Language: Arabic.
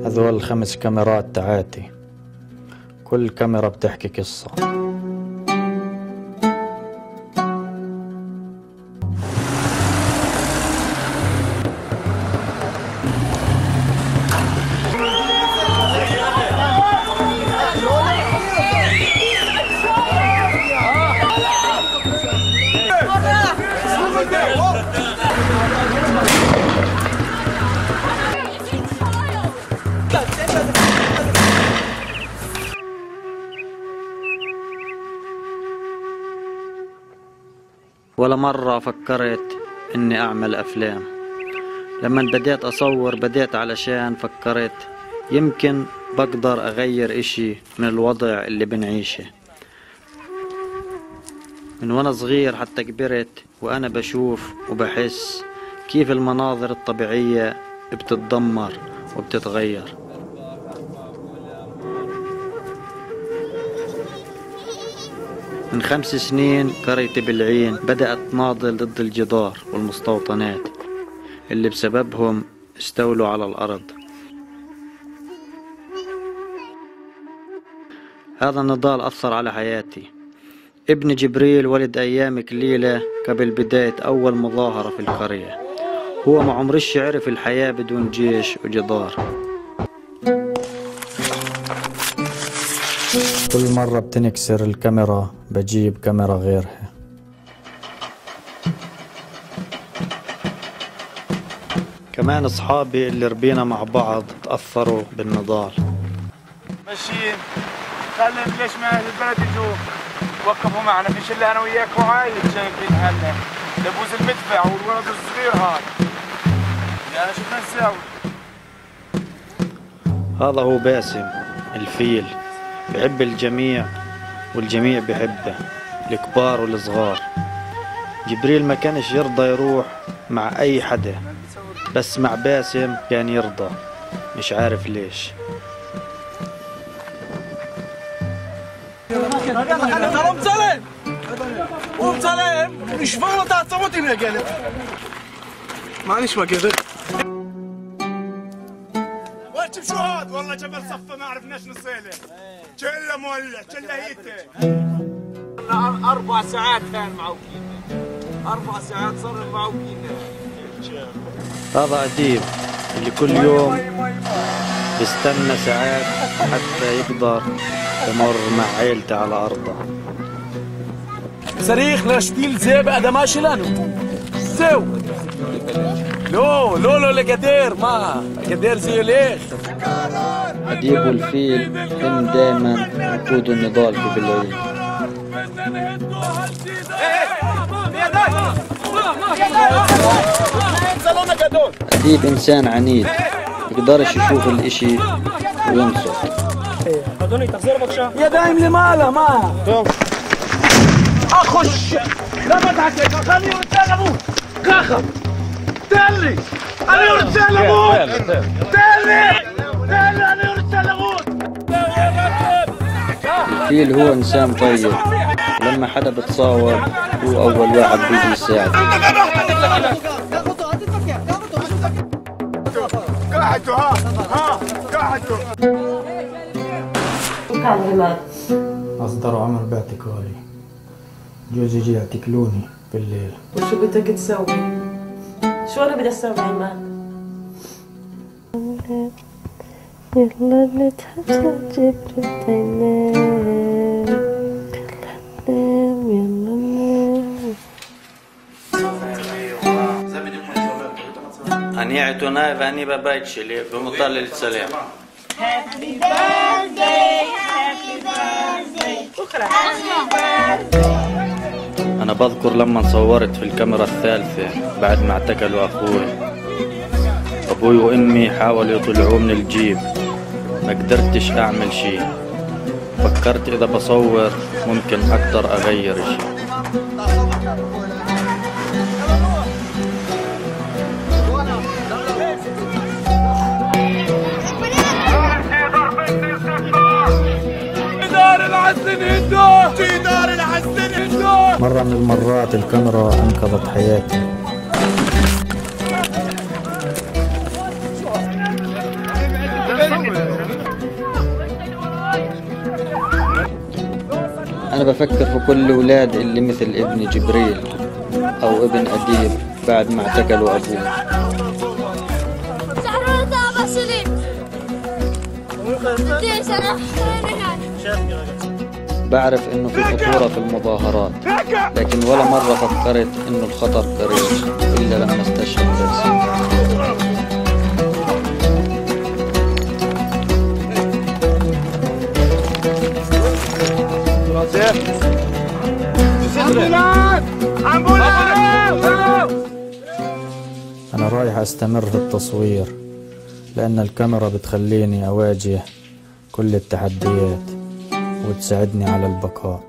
هذول 5 كاميرات تاعاتي، كل كاميرا بتحكي قصة. ولا مرة فكرت اني اعمل افلام. لما بديت اصور بديت علشان فكرت يمكن بقدر اغير اشي من الوضع اللي بنعيشه. من وانا صغير حتى كبرت وانا بشوف وبحس كيف المناظر الطبيعية بتتدمر وبتتغير. من 5 سنين قريتي بالعين بدأت تناضل ضد الجدار والمستوطنات اللي بسببهم استولوا على الأرض. هذا النضال أثر على حياتي. ابن جبريل ولد أيام قليلة قبل بداية أول مظاهرة في القرية. هو ما عمرش عرف الحياة بدون جيش وجدار. كل مرة بتنكسر الكاميرا بجيب كاميرا غيرها. كمان اصحابي اللي ربينا مع بعض تأثروا بالنضال. ماشيين خلي ليش ما اهل البلد يجوا وقفوا معنا، فيش الا انا وياك وعايد شايفين هلا لبوز المدفع والولد الصغير هذا. يعني شو بدنا نساوي؟ هذا هو باسم الفيل، بحب الجميع والجميع بحبه، الكبار والصغار. جبريل ما كانش يرضى يروح مع اي حدا، بس مع باسم كان يرضى، مش عارف ليش. قوم سلام قوم سلام مش فاضي تاع صوتي يا قالب. معلش ما قدرت. وش شو هاد؟ والله جبل صفة ما عرفناش نصيله. شله مولع شله هيته. 4 ساعات كان معوقين. 4 ساعات صار معوقين. هذا أديب اللي كل يوم بيستنى ساعات حتى يقدر يمر مع عيلته على أرضه. صريخ لشتيل زي بقى ده ماشي لانو زو لو لقدير ما قدير زي ليش. أديب والفيل هم دائما يقودوا النضال في بالعين. أديب إنسان عنيد يقدرش يشوف الإشي وينصت. يا دايم لمالا ما اخش لا ما تعكك خليني رسال ابوك كاخا تالي انا رسال ابوك تالي انا رسال ابوك. الفيل هو إنسان طيب، ولما حدا بتصاور هو أول واحد بيجي يساعد. قعدوا قعدوا أصدروا عمر باعتقالي، جوزي جي يعتقلوني بالليل. وشو بدك تسوي؟ شو أنا بدي أسوي عماد؟ يلا نتهجى جبرت عينين، يلا نام. أني اعتناي فاني ببايتش لي بمطلع السلام. Happy birthday, happy birthday. شكرا. Happy birthday. أنا بذكر لما صورت في الكاميرا الثالثة بعد ما اعتقلوا أخوي. أبوي وأمي حاولوا يطلعوه من الجيب، ما قدرتش أعمل شي. فكرت إذا بصور ممكن أقدر أغير شي. مرة من المرات الكاميرا أنقذت حياتي. أنا بفكر في كل ولاد اللي مثل ابن جبريل أو ابن أديب بعد ما اعتقلوا أبوه. بعرف إنه في خطورة في المظاهرات، لكن ولا مرة فكرت إنه الخطر قريب إلا لما استشهد باسم. أنا رايح أستمر في التصوير لأن الكاميرا بتخليني أواجه كل التحديات وتساعدني على البقاء.